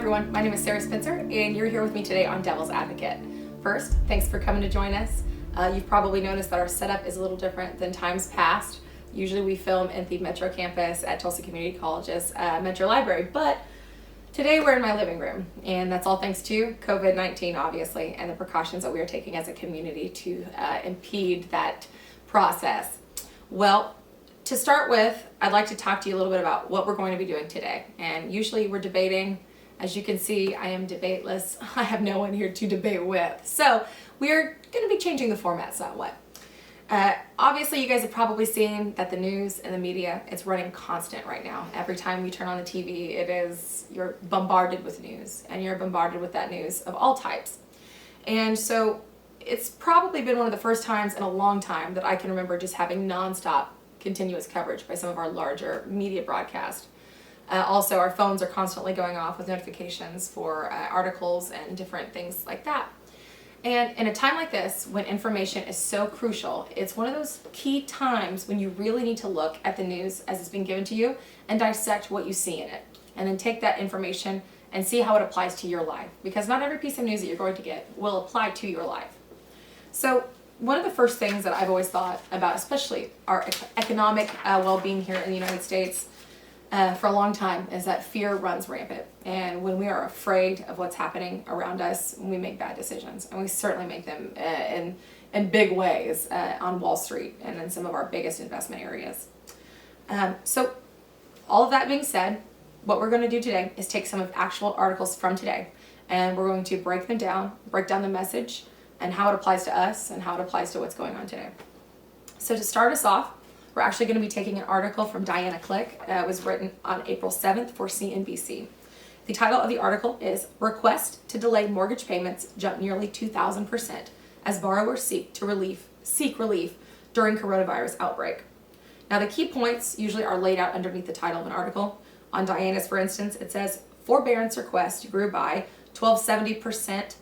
everyone, my name is Sarah Spencer and you're here with me today on Devil's Advocate. First, thanks for coming to join us. You've probably noticed that our setup is a little different than times past. Usually we film in the Metro campus at Tulsa Community College's Metro Library, but today we're in my living room, and that's all thanks to COVID-19 obviously, and the precautions that we are taking as a community to impede that process. Well, to start with, I'd like to talk to you a little bit about what we're going to be doing today. And usually we're debating. As you can see, I am debateless. I have no one here to debate with. So we are going to be changing the format somewhat. Obviously, you guys have probably seen that the news and the media, it's running constant right now. Every time you turn on the TV, you're bombarded with news, and you're bombarded with that news of all types. And so it's probably been one of the first times in a long time that I can remember just having nonstop continuous coverage by some of our larger media broadcasts. Also, our phones are constantly going off with notifications for articles and different things like that. And in a time like this, when information is so crucial, it's one of those key times when you really need to look at the news as it's being given to you and dissect what you see in it. And then take that information and see how it applies to your life. Because not every piece of news that you're going to get will apply to your life. So one of the first things that I've always thought about, especially our economic well-being here in the United States for a long time, is that fear runs rampant. And when we are afraid of what's happening around us, we make bad decisions. And we certainly make them in big ways on Wall Street and in some of our biggest investment areas. So all of that being said, what we're going to do today is take some of actual articles from today, and we're going to break down the message and how it applies to us and how it applies to what's going on today. So to start us off, we're actually going to be taking an article from Diana Click. It was written on April 7th for CNBC. The title of the article is "Request to Delay Mortgage Payments Jump Nearly 2,000% as Borrowers Seek Relief During Coronavirus Outbreak." Now the key points usually are laid out underneath the title of an article. On Diana's, for instance, it says, "Forbearance requests grew by 1270%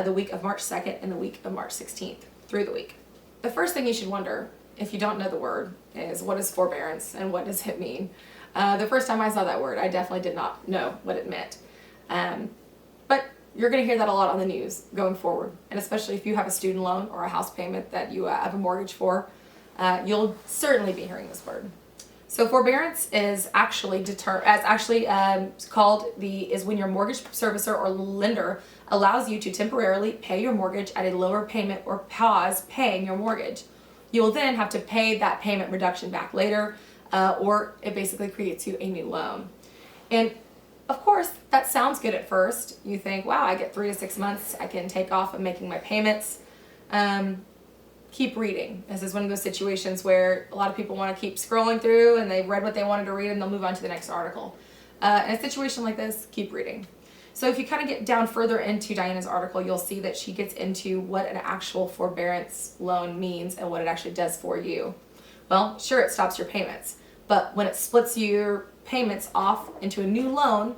the week of March 2nd and the week of March 16th through the week." The first thing you should wonder, if you don't know the word, is what is forbearance and what does it mean? The first time I saw that word, I definitely did not know what it meant. But you're going to hear that a lot on the news going forward, and especially if you have a student loan or a house payment that you have a mortgage for, you'll certainly be hearing this word. So forbearance is actually called when your mortgage servicer or lender allows you to temporarily pay your mortgage at a lower payment or pause paying your mortgage. You will then have to pay that payment reduction back later, or it basically creates you a new loan. And of course, that sounds good at first. You think, wow, I get 3 to 6 months, I can take off of making my payments. Keep reading. This is one of those situations where a lot of people want to keep scrolling through and they've read what they wanted to read and they'll move on to the next article. In a situation like this, keep reading. So if you kind of get down further into Diana's article, you'll see that she gets into what an actual forbearance loan means and what it actually does for you. Well, sure, it stops your payments, but when it splits your payments off into a new loan,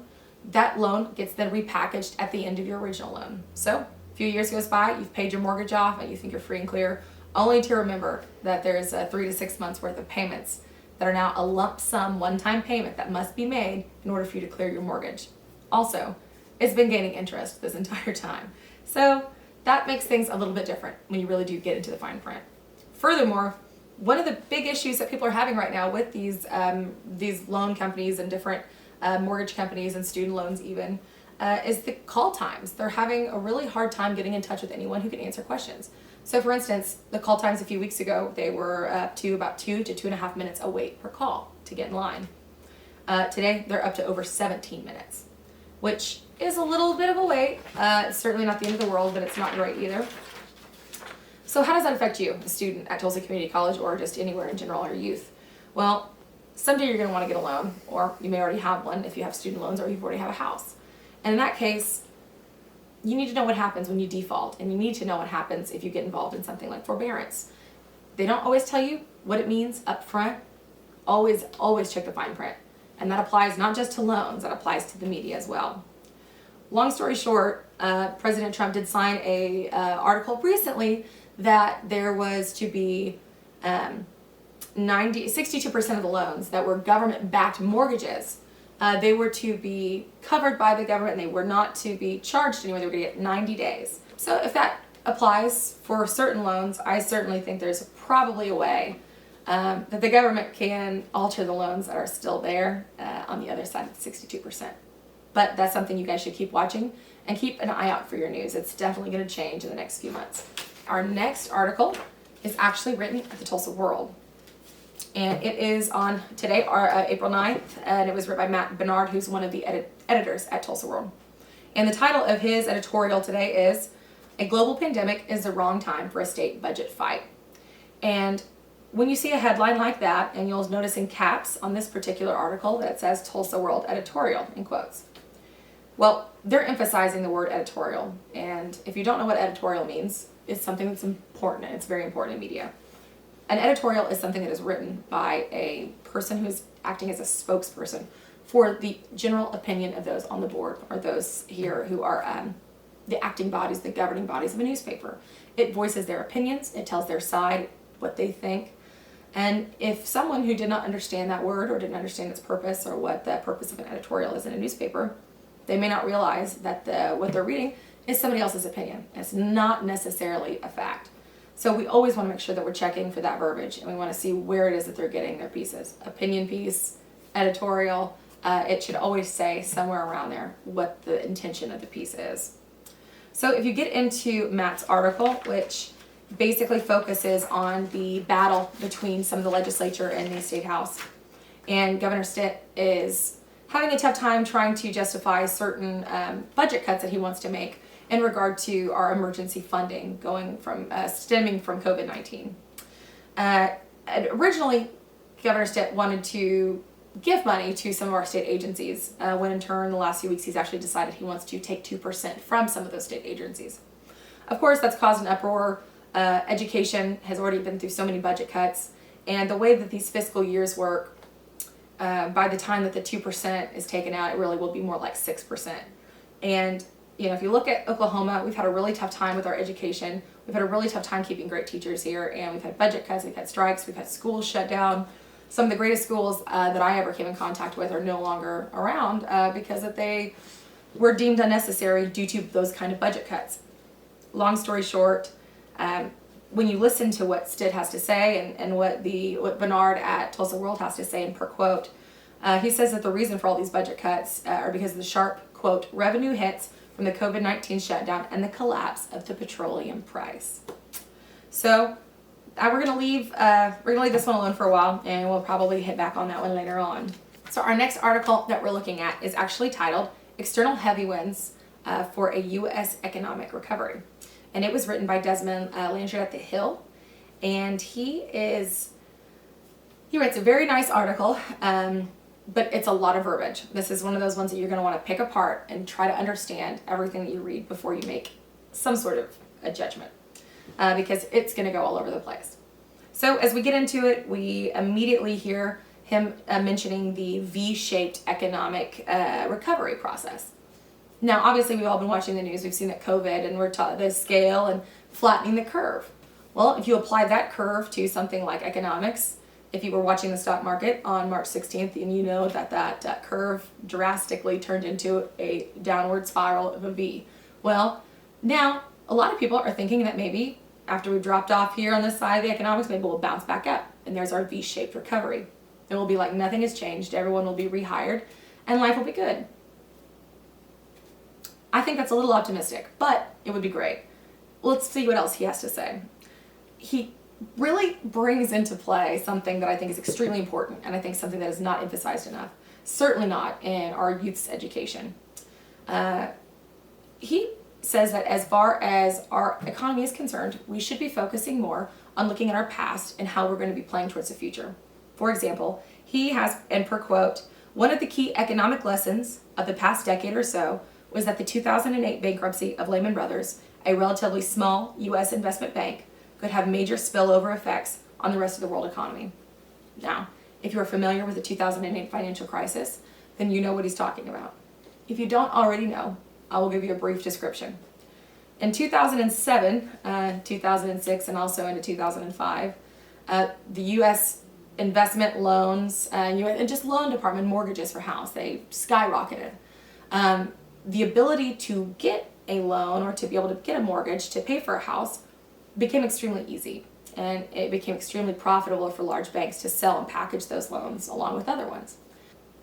that loan gets then repackaged at the end of your original loan. So a few years goes by, you've paid your mortgage off and you think you're free and clear, only to remember that there's 3 to 6 months worth of payments that are now a lump sum one-time payment that must be made in order for you to clear your mortgage. Also, it's been gaining interest this entire time. So that makes things a little bit different when you really do get into the fine print. Furthermore, one of the big issues that people are having right now with these loan companies and different mortgage companies and student loans even, is the call times. They're having a really hard time getting in touch with anyone who can answer questions. So for instance, the call times a few weeks ago, they were up to about 2 to 2.5 minutes a wait per call to get in line. Today, they're up to over 17 minutes, which is a little bit of a wait. It's certainly not the end of the world, but it's not great either. So how does that affect you, a student at Tulsa Community College or just anywhere in general, or youth? Well, someday you're going to want to get a loan, or you may already have one if you have student loans or you already have a house. And in that case, you need to know what happens when you default, and you need to know what happens if you get involved in something like forbearance. They don't always tell you what it means up front. Always check the fine print. And that applies not just to loans, that applies to the media as well. Long story short, President Trump did sign a article recently that there was to be 62% of the loans that were government-backed mortgages They were to be covered by the government and they were not to be charged anyway. They were going to get 90 days. So if that applies for certain loans, I certainly think there's probably a way that the government can alter the loans that are still there on the other side of the 62%. But that's something you guys should keep watching and keep an eye out for your news. It's definitely going to change in the next few months. Our next article is actually written at the Tulsa World. And it is on today, April 9th, and it was written by Matt Bernard, who's one of the editors at Tulsa World. And the title of his editorial today is, "A Global Pandemic is the Wrong Time for a State Budget Fight." And when you see a headline like that, and you'll notice in caps on this particular article that it says Tulsa World Editorial in quotes. Well, they're emphasizing the word editorial, and if you don't know what editorial means, it's something that's important, and it's very important in media. An editorial is something that is written by a person who's acting as a spokesperson for the general opinion of those on the board, or those here who are the acting bodies, the governing bodies of a newspaper. It voices their opinions, it tells their side, what they think, and if someone who did not understand that word or didn't understand its purpose or what the purpose of an editorial is in a newspaper, they may not realize that what they're reading is somebody else's opinion. It's not necessarily a fact. So we always want to make sure that we're checking for that verbiage, and we want to see where it is that they're getting their pieces. Opinion piece, editorial, it should always say somewhere around there what the intention of the piece is. So if you get into Matt's article, which basically focuses on the battle between some of the legislature and the state house, and Governor Stitt is having a tough time trying to justify certain budget cuts that he wants to make in regard to our emergency funding stemming from COVID-19. Originally, Governor Stitt wanted to give money to some of our state agencies, when in turn, the last few weeks, he's actually decided he wants to take 2% from some of those state agencies. Of course, that's caused an uproar. Education has already been through so many budget cuts, and the way that these fiscal years work, by the time that the 2% is taken out, it really will be more like 6%. And if you look at Oklahoma, we've had a really tough time with our education. We've had a really tough time keeping great teachers here, and we've had budget cuts, we've had strikes, we've had schools shut down. Some of the greatest schools that I ever came in contact with are no longer around because that they were deemed unnecessary due to those kind of budget cuts. Long story short, when you listen to what Stitt has to say and what Bernard at Tulsa World has to say, and per quote, he says that the reason for all these budget cuts are because of the sharp, quote, revenue hits from the COVID-19 shutdown and the collapse of the petroleum price. So we're gonna leave this one alone for a while, and we'll probably hit back on that one later on. So our next article that we're looking at is actually titled "External Headwinds for a U.S. Economic Recovery." And it was written by Desmond Landry at The Hill. And he writes a very nice article, but it's a lot of verbiage. This is one of those ones that you're going to want to pick apart and try to understand everything that you read before you make some sort of a judgment, because it's going to go all over the place. So as we get into it, we immediately hear him mentioning the V-shaped economic recovery process. Now, obviously, we've all been watching the news. We've seen that COVID, and we're taught the scale and flattening the curve. Well, if you apply that curve to something like economics, if you were watching the stock market on March 16th, and you know that curve drastically turned into a downward spiral of a V. Well, now, a lot of people are thinking that maybe after we've dropped off here on this side of the economics, maybe we'll bounce back up, and there's our V-shaped recovery. It will be like nothing has changed, everyone will be rehired, and life will be good. I think that's a little optimistic, but it would be great. Let's see what else he has to say. He really brings into play something that I think is extremely important, and I think something that is not emphasized enough, certainly not in our youth's education. He says that as far as our economy is concerned, we should be focusing more on looking at our past and how we're going to be playing towards the future. For example, he has, and per quote, "One of the key economic lessons of the past decade or so was that the 2008 bankruptcy of Lehman Brothers, a relatively small U.S. investment bank, could have major spillover effects on the rest of the world economy." Now, if you're familiar with the 2008 financial crisis, then you know what he's talking about. If you don't already know, I will give you a brief description. In 2007, 2006, and also into 2005, the U.S. investment loans, and just loan department mortgages for house, they skyrocketed. The ability to get a loan or to be able to get a mortgage to pay for a house became extremely easy, and it became extremely profitable for large banks to sell and package those loans along with other ones.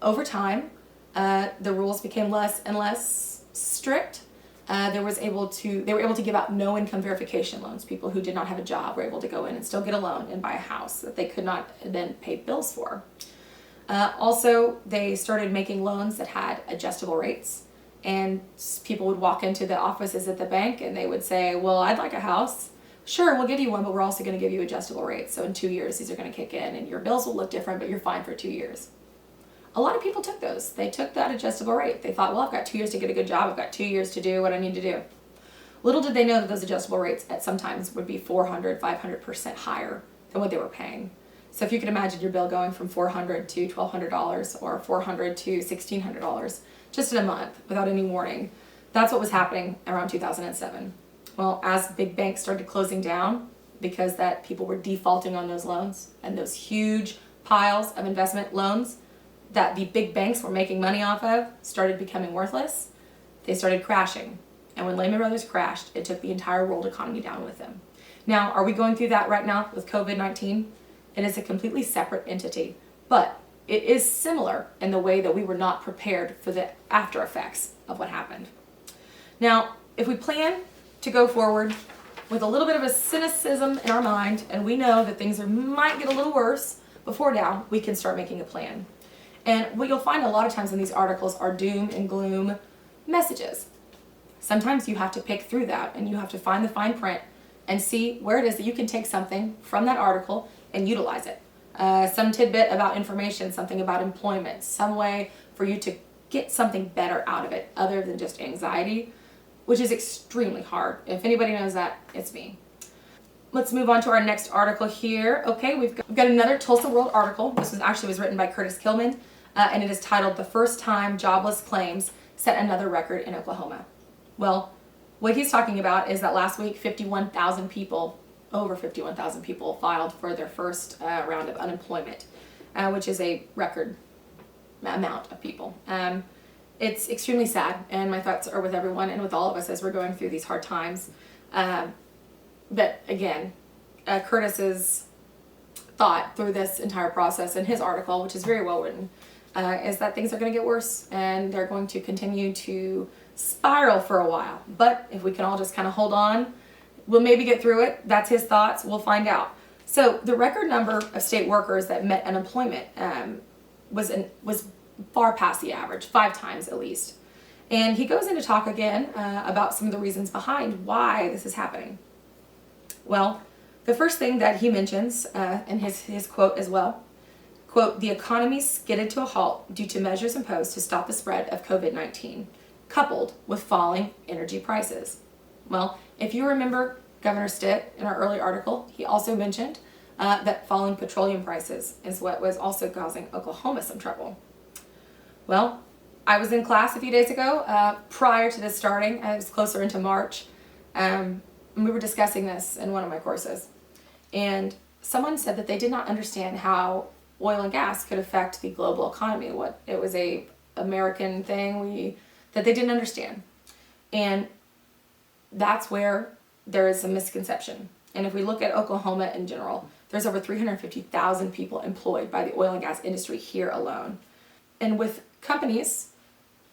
Over time, the rules became less and less strict. They were able to give out no income verification loans. People who did not have a job were able to go in and still get a loan and buy a house that they could not then pay bills for. Also, they started making loans that had adjustable rates, and people would walk into the offices at the bank and they would say, well, I'd like a house. Sure, we'll give you one, but we're also going to give you adjustable rates. So in 2 years, these are going to kick in and your bills will look different, but you're fine for 2 years. A lot of people took those. They took that adjustable rate. They thought, well, I've got 2 years to get a good job. I've got 2 years to do what I need to do. Little did they know that those adjustable rates at sometimes would be 400, 500% higher than what they were paying. So if you could imagine your bill going from $400 to $1,200 or $400 to $1,600 just in a month without any warning, that's what was happening around 2007. Well, as big banks started closing down because that people were defaulting on those loans and those huge piles of investment loans that the big banks were making money off of started becoming worthless, they started crashing. And when Lehman Brothers crashed, it took the entire world economy down with them. Now, are we going through that right now with COVID-19? It is a completely separate entity, but it is similar in the way that we were not prepared for the after effects of what happened. Now, if we plan to go forward with a little bit of a cynicism in our mind, and we know that things might get a little worse before now, we can start making a plan. And what you'll find a lot of times in these articles are doom and gloom messages. Sometimes you have to pick through that and you have to find the fine print and see where it is that you can take something from that article and utilize it. Some tidbit about information, something about employment, some way for you to get something better out of it other than just anxiety, which is extremely hard. If anybody knows that, it's me. Let's move on to our next article here. Okay, we've got another Tulsa World article. This was written by Curtis Kilman, and it is titled "The First Time Jobless Claims Set Another Record in Oklahoma." Well, what he's talking about is that last week, over 51,000 people filed for their first round of unemployment, which is a record amount of people. It's extremely sad, and my thoughts are with everyone and with all of us as we're going through these hard times. But again, Curtis's thought through this entire process in his article, which is very well written, is that things are going to get worse and they're going to continue to spiral for a while. But if we can all just kind of hold on, we'll maybe get through it. That's his thoughts. We'll find out. So the record number of state workers that met unemployment was far past the average, 5 times at least. And he goes into talk again about some of the reasons behind why this is happening. Well, the first thing that he mentions in his quote as well, quote, "The economy skidded to a halt due to measures imposed to stop the spread of COVID-19, coupled with falling energy prices." Well, if you remember Governor Stitt in our early article, he also mentioned that falling petroleum prices is what was also causing Oklahoma some trouble. Well, I was in class a few days ago prior to this starting. It was closer into March. And we were discussing this in one of my courses. And someone said that they did not understand how oil and gas could affect the global economy. What it was a American thing that they didn't understand. And that's where there is a misconception. And if we look at Oklahoma in general, there's over 350,000 people employed by the oil and gas industry here alone. And with companies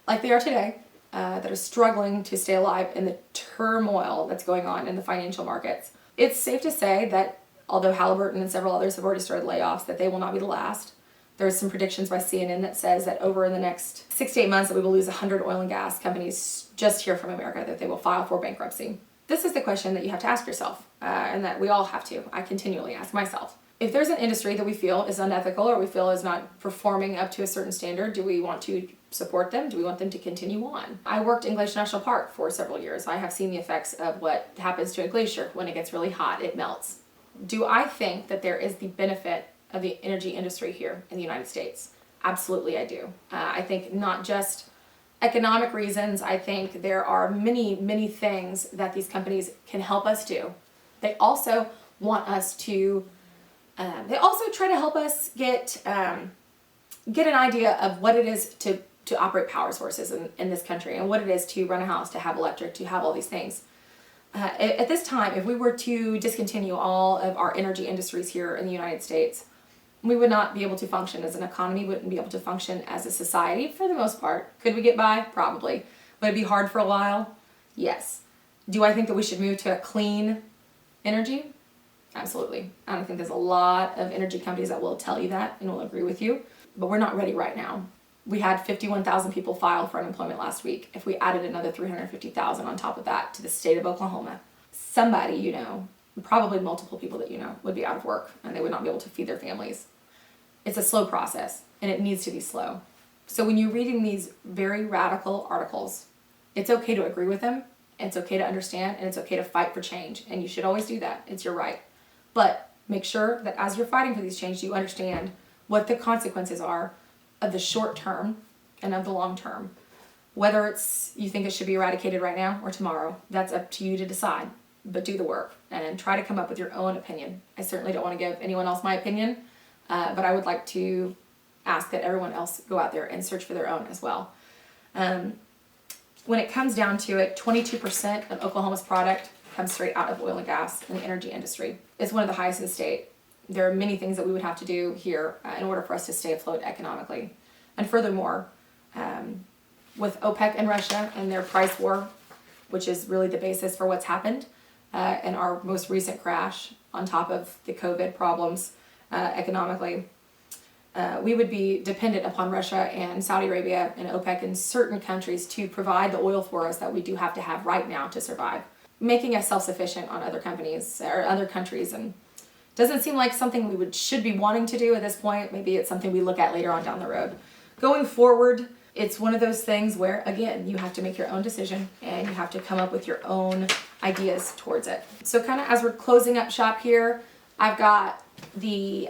like they are today, that are struggling to stay alive in the turmoil that's going on in the financial markets, it's safe to say that although Halliburton and several others have already started layoffs, that they will not be the last. There's some predictions by CNN that says that over in the next 6 to 8 months that we will lose 100 oil and gas companies just here from America, that they will file for bankruptcy. This is the question that you have to ask yourself, and that we all have to. I continually ask myself. If there's an industry that we feel is unethical or we feel is not performing up to a certain standard, do we want to support them? Do we want them to continue on? I worked in Glacier National Park for several years. I have seen the effects of what happens to a glacier when it gets really hot, it melts. Do I think that there is the benefit of the energy industry here in the United States? Absolutely, I do. I think not just economic reasons. I think there are many, many things that these companies can help us do. They also want us to They also try to help us get an idea of what it is to operate power sources in this country, and what it is to run a house, to have electric, to have all these things. At this time, if we were to discontinue all of our energy industries here in the United States, we would not be able to function as an economy, wouldn't be able to function as a society for the most part. Could we get by? Probably. Would it be hard for a while? Yes. Do I think that we should move to a clean energy? Absolutely. I don't think there's a lot of energy companies that will tell you that and will agree with you, but we're not ready right now. We had 51,000 people file for unemployment last week. If we added another 350,000 on top of that to the state of Oklahoma, somebody you know, probably multiple people that you know, would be out of work and they would not be able to feed their families. It's a slow process, and it needs to be slow. So when you're reading these very radical articles, it's okay to agree with them, it's okay to understand, and it's okay to fight for change, and you should always do that. It's your right. But make sure that as you're fighting for these changes, you understand what the consequences are of the short term and of the long term. Whether it's you think it should be eradicated right now or tomorrow, that's up to you to decide. But do the work and try to come up with your own opinion. I certainly don't want to give anyone else my opinion, but I would like to ask that everyone else go out there and search for their own as well. When it comes down to it, 22% of Oklahoma's product comes straight out of oil and gas and the energy industry. It's one of the highest in the state. There are many things that we would have to do here in order for us to stay afloat economically. And furthermore, with OPEC and Russia and their price war, which is really the basis for what's happened, and our most recent crash on top of the COVID problems economically, we would be dependent upon Russia and Saudi Arabia and OPEC and certain countries to provide the oil for us that we do have to have right now to survive, making us self-sufficient on other companies or other countries. And doesn't seem like something we should be wanting to do at this point. Maybe it's something we look at later on down the road. Going forward, it's one of those things where, again, you have to make your own decision and you have to come up with your own ideas towards it. So kind of as we're closing up shop here, I've got the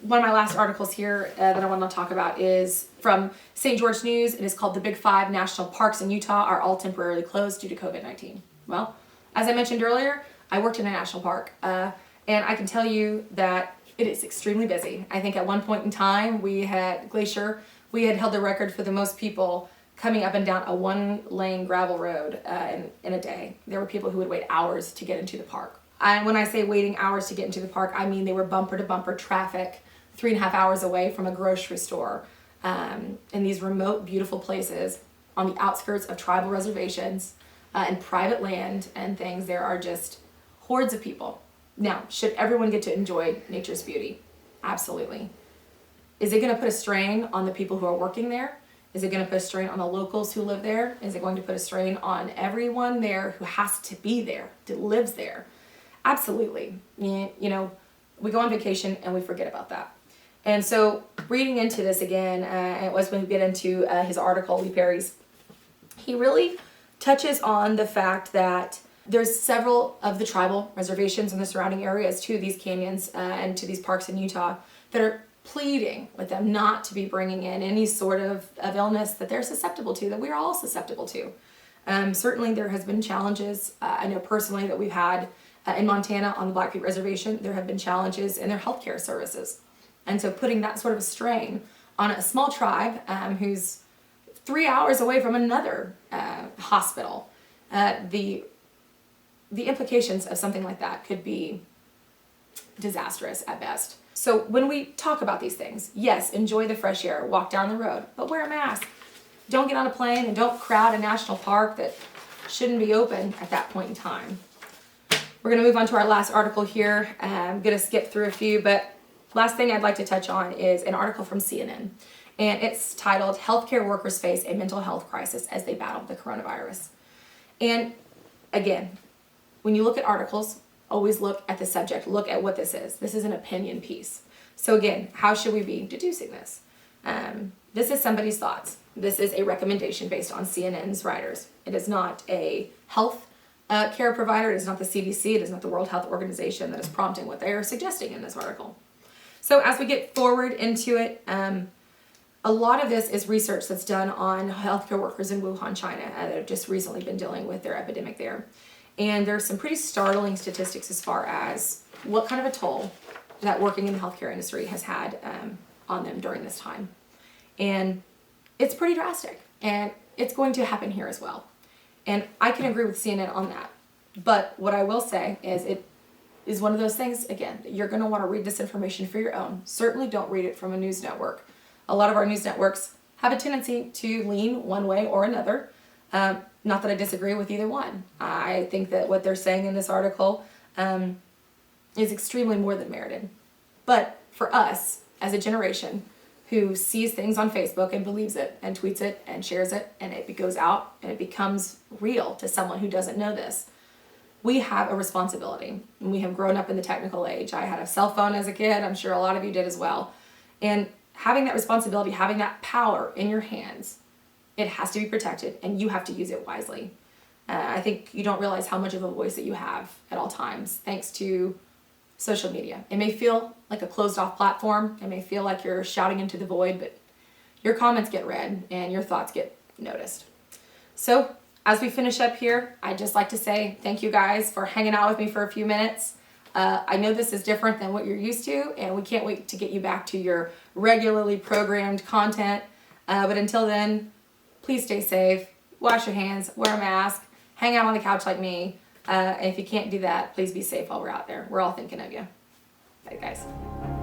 one of my last articles here that I want to talk about is from St. George News. It is called "The Big Five National Parks in Utah Are All Temporarily Closed Due to COVID-19." Well, as I mentioned earlier, I worked in a national park, and I can tell you that it is extremely busy. I think at one point in time, we had Glacier, we had held the record for the most people coming up and down a one-lane gravel road in a day. There were people who would wait hours to get into the park. And when I say waiting hours to get into the park, I mean they were bumper-to-bumper traffic, 3.5 hours away from a grocery store, in these remote, beautiful places on the outskirts of tribal reservations and private land and things. There are just hordes of people. Now, should everyone get to enjoy nature's beauty? Absolutely. Is it going to put a strain on the people who are working there? Is it going to put a strain on the locals who live there? Is it going to put a strain on everyone there who has to be there, that lives there? Absolutely. You know, we go on vacation and we forget about that. And so reading into this again, it was when we get into his article, Lee Perry's, he really touches on the fact that there's several of the tribal reservations in the surrounding areas to these canyons and to these parks in Utah that are pleading with them not to be bringing in any sort of illness that they're susceptible to, that we're all susceptible to. Certainly there has been challenges. I know personally that we've had in Montana on the Blackfeet Reservation, there have been challenges in their healthcare services. And so putting that sort of a strain on a small tribe who's 3 hours away from another hospital, the implications of something like that could be disastrous at best. So when we talk about these things, yes, enjoy the fresh air, walk down the road, but wear a mask. Don't get on a plane and don't crowd a national park that shouldn't be open at that point in time. We're going to move on to our last article here. I'm going to skip through a few, but last thing I'd like to touch on is an article from CNN. And it's titled, "Healthcare Workers Face a Mental Health Crisis as They Battle the Coronavirus." And again, when you look at articles, always look at the subject. Look at what this is. This is an opinion piece. So again, how should we be deducing this? This is somebody's thoughts. This is a recommendation based on CNN's writers. It is not a health care provider. It is not the CDC. It is not the World Health Organization that is prompting what they are suggesting in this article. So as we get forward into it, a lot of this is research that's done on healthcare workers in Wuhan, China, that have just recently been dealing with their epidemic there. And there's some pretty startling statistics as far as what kind of a toll that working in the healthcare industry has had on them during this time. And it's pretty drastic, and it's going to happen here as well. And I can agree with CNN on that. But what I will say is it is one of those things, again, that you're going to want to read this information for your own. Certainly don't read it from a news network. A lot of our news networks have a tendency to lean one way or another. Not that I disagree with either one. I think that what they're saying in this article is extremely more than merited. But for us, as a generation who sees things on Facebook and believes it and tweets it and shares it and it goes out and it becomes real to someone who doesn't know this, we have a responsibility. And we have grown up in the technical age. I had a cell phone as a kid. I'm sure a lot of you did as well. And having that responsibility, having that power in your hands, it has to be protected and you have to use it wisely. I think you don't realize how much of a voice that you have at all times thanks to social media. It may feel like a closed off platform. It may feel like you're shouting into the void, but your comments get read and your thoughts get noticed. So as we finish up here, I'd just like to say thank you guys for hanging out with me for a few minutes. I know this is different than what you're used to, and we can't wait to get you back to your regularly programmed content. But until then, please stay safe, wash your hands, wear a mask, hang out on the couch like me. And if you can't do that, please be safe while we're out there. We're all thinking of you. Bye, guys.